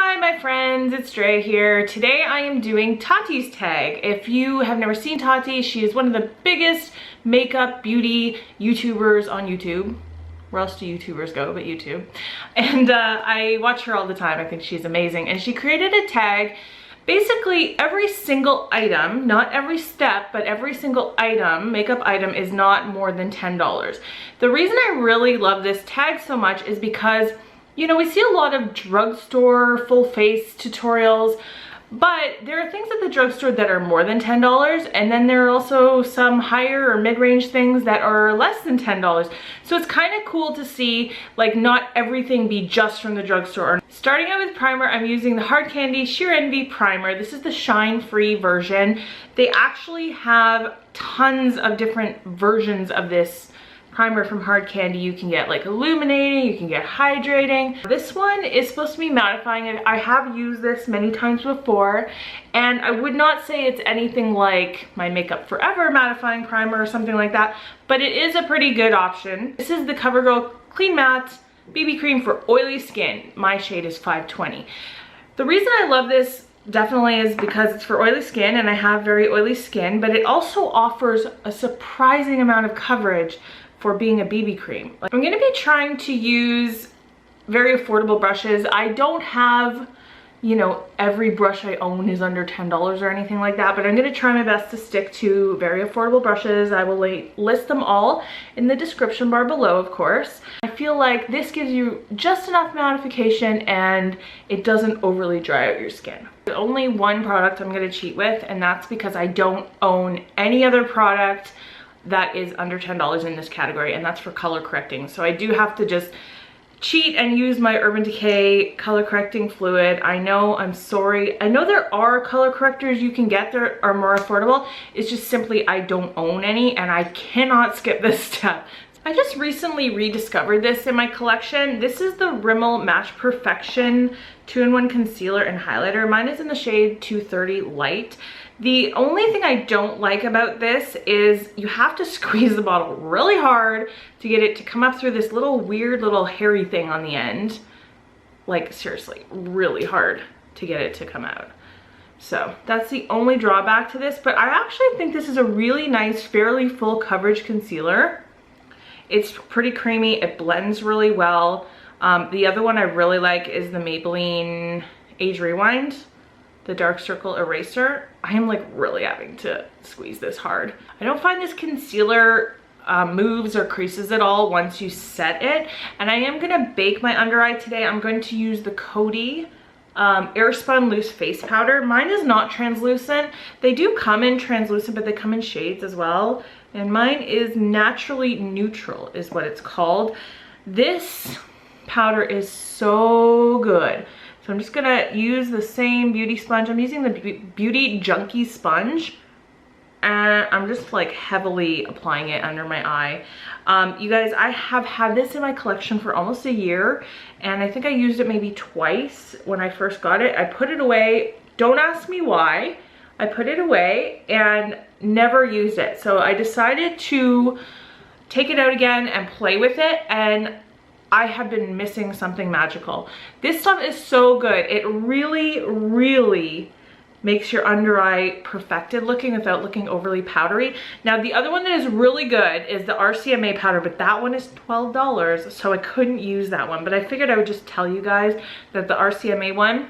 Hi my friends, it's Dre here. Today I am doing Tati's tag. If you have never seen Tati, she is one of the biggest makeup beauty YouTubers on YouTube. Where else do YouTubers go but YouTube? And I watch her all the time. I think she's amazing. And she created a tag. Basically every single item, not every step, but every single item, makeup item is not more than $10. The reason I really love this tag so much is because, you know, we see a lot of drugstore full face tutorials, but there are things at the drugstore that are more than $10, and then there are also some higher or mid-range things that are less than $10. So it's kind of cool to see, like, not everything be just from the drugstore. Starting out with primer, I'm using the Hard Candy Sheer Envy Primer. This is the shine-free version. They actually have tons of different versions of this primer from Hard Candy. You can get like illuminating, you can get hydrating. This one is supposed to be mattifying. I have used this many times before, and I would not say it's anything like my Makeup Forever mattifying primer or something like that, but it is a pretty good option. This is the Covergirl Clean Matte BB Cream for oily skin. My shade is 520. The reason I love this definitely is because it's for oily skin, and I have very oily skin, but it also offers a surprising amount of coverage for being a BB cream. I'm gonna be trying to use very affordable brushes. I don't have, you know, every brush I own is under $10 or anything like that, but I'm gonna try my best to stick to very affordable brushes. I will list them all in the description bar below, of course. I feel like this gives you just enough mattification and it doesn't overly dry out your skin. There's only one product I'm gonna cheat with, and that's because I don't own any other product that is under $10 in this category, and that's for color correcting. So I do have to just cheat and use my Urban Decay color correcting fluid. I know, I'm sorry. I know there are color correctors you can get that are more affordable. It's just simply I don't own any, and I cannot skip this step. I just recently rediscovered this in my collection. This is the Rimmel Match Perfection 2-in-1 concealer and highlighter. Mine is in the shade 230 Light. The only thing I don't like about this is you have to squeeze the bottle really hard to get it to come up through this little weird little hairy thing on the end. Like, seriously, really hard to get it to come out. So that's the only drawback to this, but I actually think this is a really nice, fairly full coverage concealer. It's pretty creamy, it blends really well. The other one I really like is the Maybelline Age Rewind, the Dark Circle Eraser. I am like really having to squeeze this hard. I don't find this concealer moves or creases at all once you set it. And I am gonna bake my under eye today. I'm going to use the Coty Airspun Loose Face Powder. Mine is not translucent. They do come in translucent, but they come in shades as well. And mine is Naturally Neutral is what it's called. This powder is so good. So I'm just gonna use the same beauty sponge. I'm using the Beauty Junkie sponge, and I'm just like heavily applying it under my eye. You guys, I have had this in my collection for almost a year, and I think I used it maybe twice when I first got it. I put it away. Don't ask me why. I put it away and never used it. So I decided to take it out again and play with it, and I have been missing something magical. This stuff is so good. It really, really makes your under eye perfected looking without looking overly powdery. Now the other one that is really good is the RCMA powder, but that one is $12, so I couldn't use that one. But I figured I would just tell you guys that the RCMA one,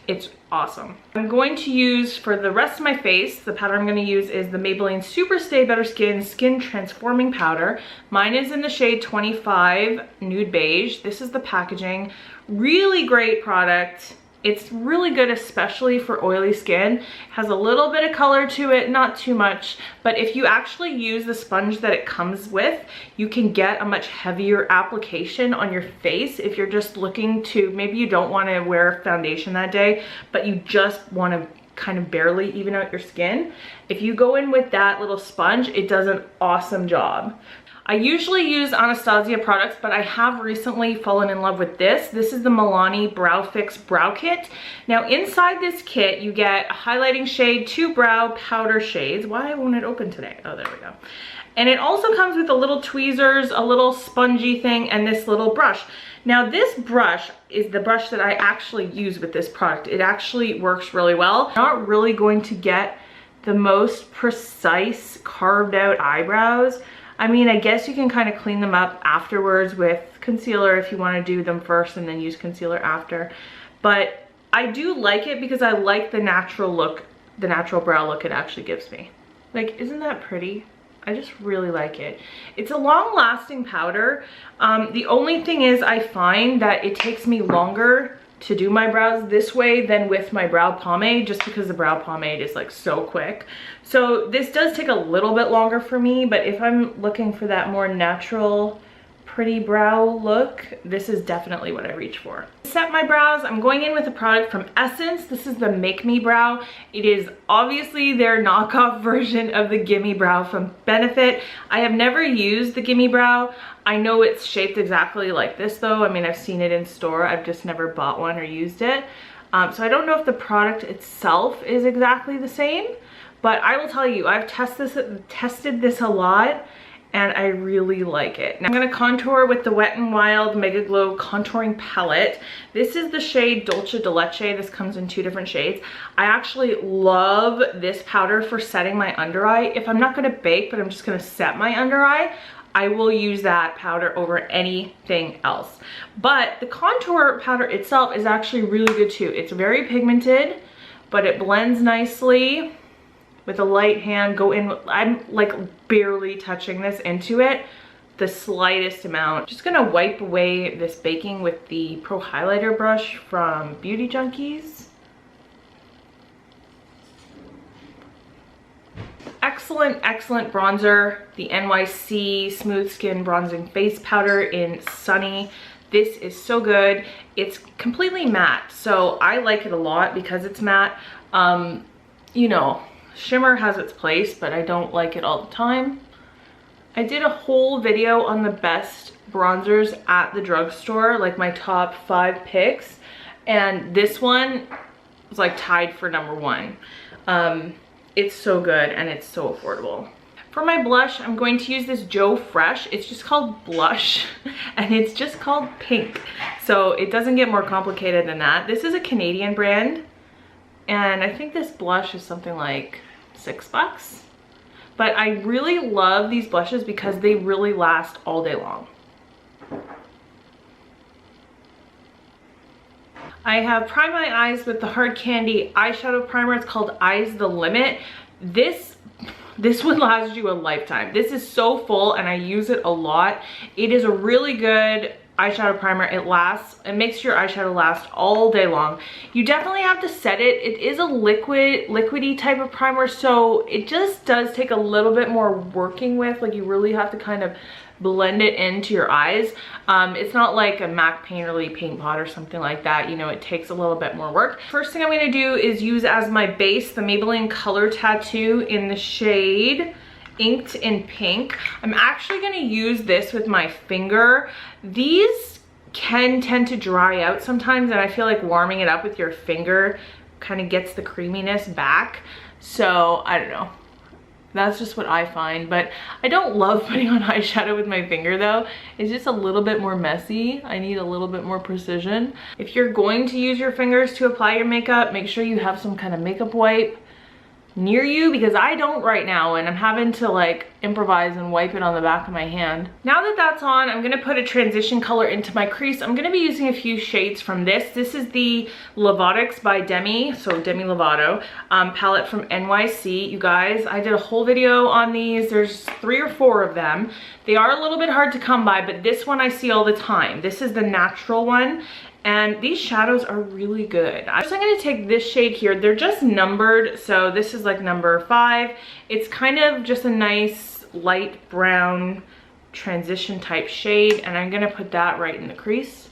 it's awesome. I'm going to use, for the rest of my face, the powder I'm going to use is the Maybelline Superstay Better Skin Transforming Powder. Mine is in the shade 25 Nude Beige. This is the packaging. Really great product. It's really good, especially for oily skin. It has a little bit of color to it, not too much, but if you actually use the sponge that it comes with, you can get a much heavier application on your face if you're just looking to, maybe you don't want to wear foundation that day, but you just want to kind of barely even out your skin. If you go in with that little sponge, it does an awesome job. I usually use Anastasia products, but I have recently fallen in love with this. This is the Milani Brow Fix Brow Kit. Now inside this kit, you get a highlighting shade, 2 brow powder shades. Why won't it open today? Oh, there we go. And it also comes with a little tweezers, a little spongy thing, and this little brush. Now this brush is the brush that I actually use with this product. It actually works really well. Not really going to get the most precise carved out eyebrows. I mean, I guess you can kind of clean them up afterwards with concealer if you want to do them first and then use concealer after. But I do like it because I like the natural look, the natural brow look it actually gives me. Like, isn't that pretty? I just really like it. It's a long-lasting powder. The only thing is I find that it takes me longer to do my brows this way than with my brow pomade, just because the brow pomade is like so quick. So this does take a little bit longer for me, but if I'm looking for that more natural, pretty brow look, this is definitely what I reach for. To set my brows, I'm going in with a product from Essence. This is the Make Me Brow. It is obviously their knockoff version of the Gimme Brow from Benefit. I have never used the Gimme Brow. I know it's shaped exactly like this though. I mean, I've seen it in store. I've just never bought one or used it. So I don't know if the product itself is exactly the same, but I will tell you, I've tested this a lot, and I really like it. Now I'm gonna contour with the Wet n Wild Mega Glow Contouring Palette. This is the shade Dolce de Leche. This comes in 2 different shades. I actually love this powder for setting my under eye. If I'm not gonna bake, but I'm just gonna set my under eye, I will use that powder over anything else. But the contour powder itself is actually really good too. It's very pigmented, but it blends nicely. With a light hand, go in, I'm like barely touching this into it, the slightest amount. Just gonna wipe away this baking with the Pro Highlighter brush from Beauty Junkies. Excellent, excellent bronzer. The NYC Smooth Skin Bronzing Face Powder in Sunny. This is so good. It's completely matte, so I like it a lot because it's matte. You know, shimmer has its place, but I don't like it all the time. I did a whole video on the best bronzers at the drugstore, like my top 5 picks, and this one was like tied for #1. It's so good and it's so affordable. For my blush, I'm going to use this Joe Fresh. It's just called Blush and it's just called Pink. So it doesn't get more complicated than that. This is a Canadian brand and I think this blush is something like $6. But I really love these blushes because they really last all day long. I have primed my eyes with the Hard Candy eyeshadow primer. It's called Eyes the Limit. This would last you a lifetime. This is so full and I use it a lot. It is a really good eyeshadow primer. It makes your eyeshadow last all day long. You definitely have to set it. It is a liquidy type of primer, so it just does take a little bit more working with. Like, you really have to kind of blend it into your eyes. It's not like a MAC Painterly paint pot or something like that. You know, it takes a little bit more work. First thing I'm going to do is use as my base the Maybelline Color Tattoo in the shade Inked in Pink. I'm actually going to use this with my finger. These can tend to dry out sometimes, and I feel like warming it up with your finger kind of gets the creaminess back. So I don't know, that's just what I find. But I don't love putting on eyeshadow with my finger though. It's just a little bit more messy. I need a little bit more precision. If you're going to use your fingers to apply your makeup, make sure you have some kind of makeup wipe near you, because I don't right now and I'm having to like improvise and wipe it on the back of my hand. Now that that's on, I'm gonna put a transition color into my crease. I'm gonna be using a few shades from this. This is the Lovatics by Demi, so Demi Lovato palette from NYC. You guys, I did a whole video on these. There's 3 or 4 of them. They are a little bit hard to come by, but this one I see all the time. This is the natural one. And these shadows are really good. I'm gonna take this shade here. They're just numbered, so this is like number 5. It's kind of just a nice light brown transition type shade, and I'm gonna put that right in the crease.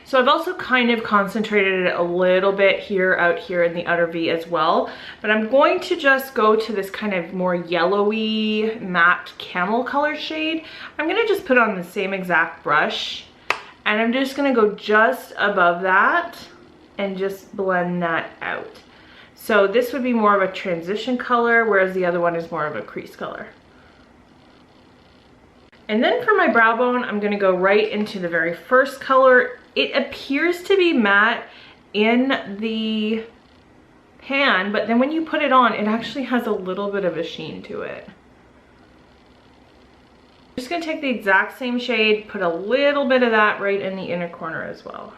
So I've also kind of concentrated it a little bit here, out here in the outer V as well. But I'm going to just go to this kind of more yellowy matte camel color shade. I'm gonna just put on the same exact brush, and I'm just gonna go just above that and just blend that out. So this would be more of a transition color, whereas the other one is more of a crease color. And then for my brow bone, I'm gonna go right into the very first color. It appears to be matte in the pan, but then when you put it on, it actually has a little bit of a sheen to it. I'm just gonna take the exact same shade, put a little bit of that right in the inner corner as well.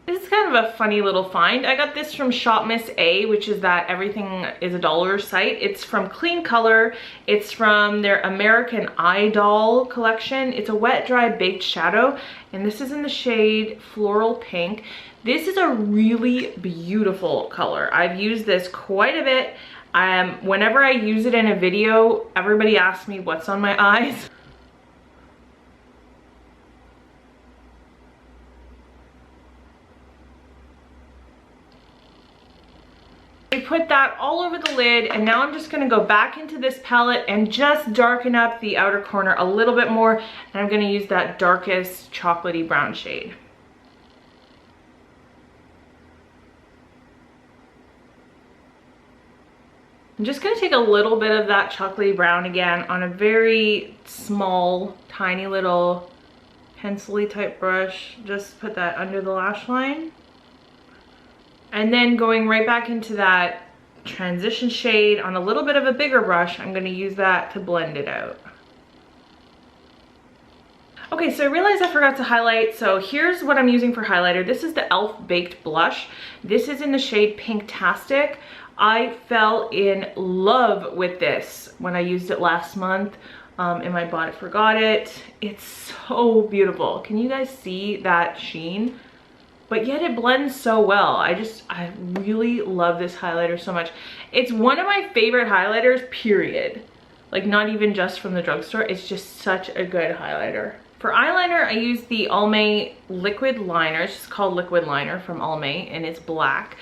This is kind of a funny little find. I got this from Shop Miss A, which is that everything is $1 site. It's from Clean Color. It's from their American Idol collection. It's a wet dry baked shadow, and this is in the shade Floral Pink. This is a really beautiful color. I've used this quite a bit. Whenever I use it in a video, everybody asks me what's on my eyes. I put that all over the lid, and now I'm just gonna go back into this palette and just darken up the outer corner a little bit more, and I'm gonna use that darkest chocolatey brown shade. I'm just gonna take a little bit of that chocolatey brown again on a very small, tiny little pencil-y type brush. Just put that under the lash line. And then going right back into that transition shade on a little bit of a bigger brush, I'm gonna use that to blend it out. Okay, so I realized I forgot to highlight, so here's what I'm using for highlighter. This is the e.l.f. Baked Blush. This is in the shade Pinktastic. I fell in love with this when I used it last month in my Bought It Forgot It. It's so beautiful. Can you guys see that sheen? But yet it blends so well. I really love this highlighter so much. It's one of my favorite highlighters, period. Like, not even just from the drugstore. It's just such a good highlighter. For eyeliner, I use the Almay Liquid Liner. It's just called Liquid Liner from Almay, and it's black.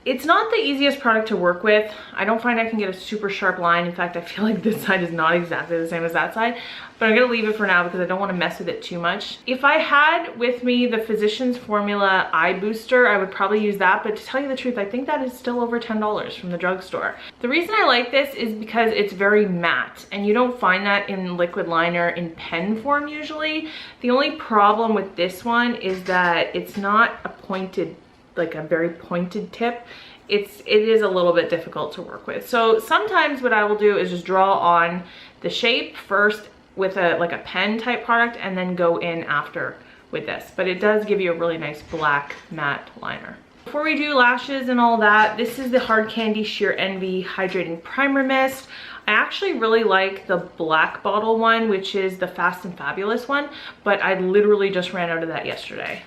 It's not the easiest product to work with. I don't find I can get a super sharp line. In fact, I feel like this side is not exactly the same as that side, but I'm gonna leave it for now because I don't wanna mess with it too much. If I had with me the Physicians Formula Eye Booster, I would probably use that, but to tell you the truth, I think that is still over $10 from the drugstore. The reason I like this is because it's very matte, and you don't find that in liquid liner in pen form usually. The only problem with this one is that it's not a pointed, like a very pointed tip. It is a little bit difficult to work with. So sometimes what I will do is just draw on the shape first with like a pen type product, and then go in after with this. But it does give you a really nice black matte liner. Before we do lashes and all that, this is the Hard Candy Sheer Envy Hydrating Primer Mist. I actually really like the black bottle one, which is the Fast and Fabulous one, but I literally just ran out of that yesterday.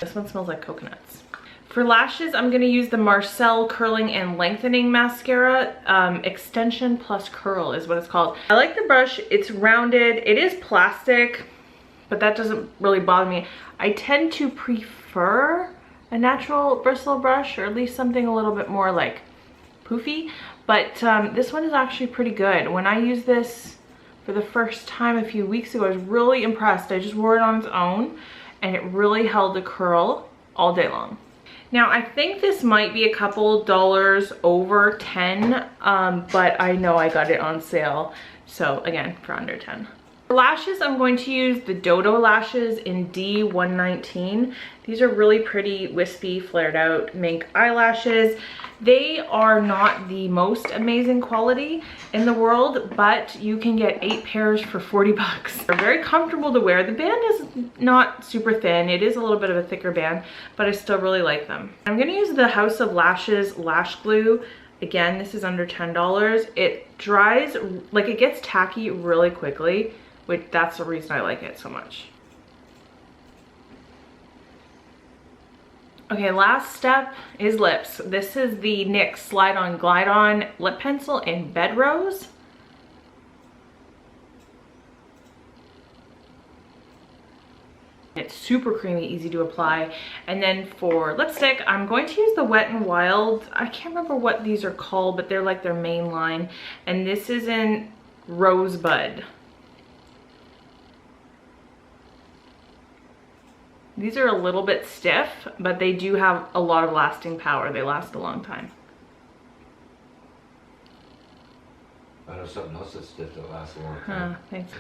This one smells like coconuts. For lashes, I'm gonna use the Marcel Curling and Lengthening Mascara. Extension plus Curl is what it's called. I like the brush, it's rounded, it is plastic, but that doesn't really bother me. I tend to prefer a natural bristle brush, or at least something a little bit more like poofy, but this one is actually pretty good. When I used this for the first time a few weeks ago, I was really impressed. I just wore it on its own, and it really held the curl all day long. Now, I think this might be a couple dollars over 10, but I know I got it on sale. So again, for under 10. For lashes, I'm going to use the Dodo lashes in D119. These are really pretty, wispy, flared out mink eyelashes. They are not the most amazing quality in the world, but you can get 8 pairs for 40 bucks. They're very comfortable to wear. The band is not super thin. It is a little bit of a thicker band, but I still really like them. I'm gonna use the House of Lashes Lash Glue. Again, this is under $10. It dries, like it gets tacky really quickly, which that's the reason I like it so much. Okay, last step is lips. This is the NYX Slide On Glide On lip pencil in Bed Rose. It's super creamy, easy to apply. And then for lipstick, I'm going to use the Wet n Wild. I can't remember what these are called, but they're like their main line. And this is in Rosebud. These are a little bit stiff, but they do have a lot of lasting power. They last a long time. I don't there's something else that's did that lasts a long time. Thanks.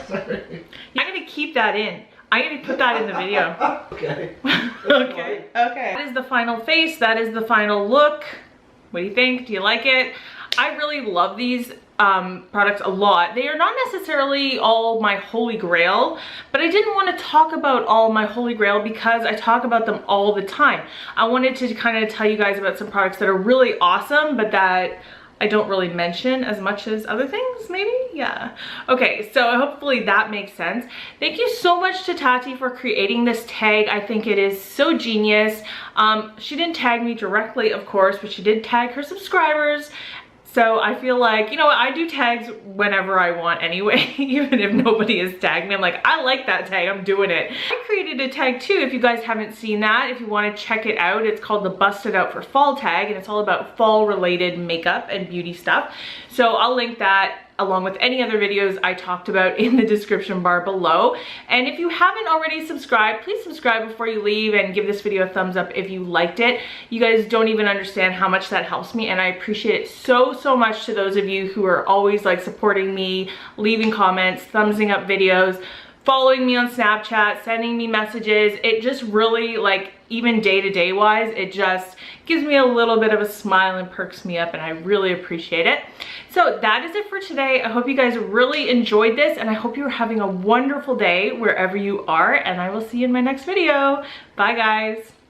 Sorry. I'm gonna keep that in. I'm gonna put that in the video. Okay. Okay. Okay. That is the final face. That is the final look. What do you think? Do you like it? I really love these products a lot. They are not necessarily all my holy grail, but I didn't want to talk about all my holy grail because I talk about them all the time. I wanted to kind of tell you guys about some products that are really awesome, but that I don't really mention as much as other things, maybe? Yeah. Okay, so hopefully that makes sense. Thank you so much to Tati for creating this tag. I think it is so genius. She didn't tag me directly, of course, but she did tag her subscribers. So I feel like, you know what, I do tags whenever I want anyway, even if nobody has tagged me. I'm like, I like that tag, I'm doing it. I created a tag too, if you guys haven't seen that, if you want to check it out. It's called the Busted Out for Fall tag, and it's all about fall related makeup and beauty stuff. So I'll link that along with any other videos I talked about in the description bar below. And if you haven't already subscribed, please subscribe before you leave and give this video a thumbs up if you liked it. You guys don't even understand how much that helps me, and I appreciate it so much to those of you who are always like supporting me, leaving comments, thumbsing up videos, following me on Snapchat, sending me messages. It just really, like, even day-to-day wise, it just gives me a little bit of a smile and perks me up, and I really appreciate it. So that is it for today. I hope you guys really enjoyed this, and I hope you're having a wonderful day wherever you are, and I will see you in my next video. Bye, guys.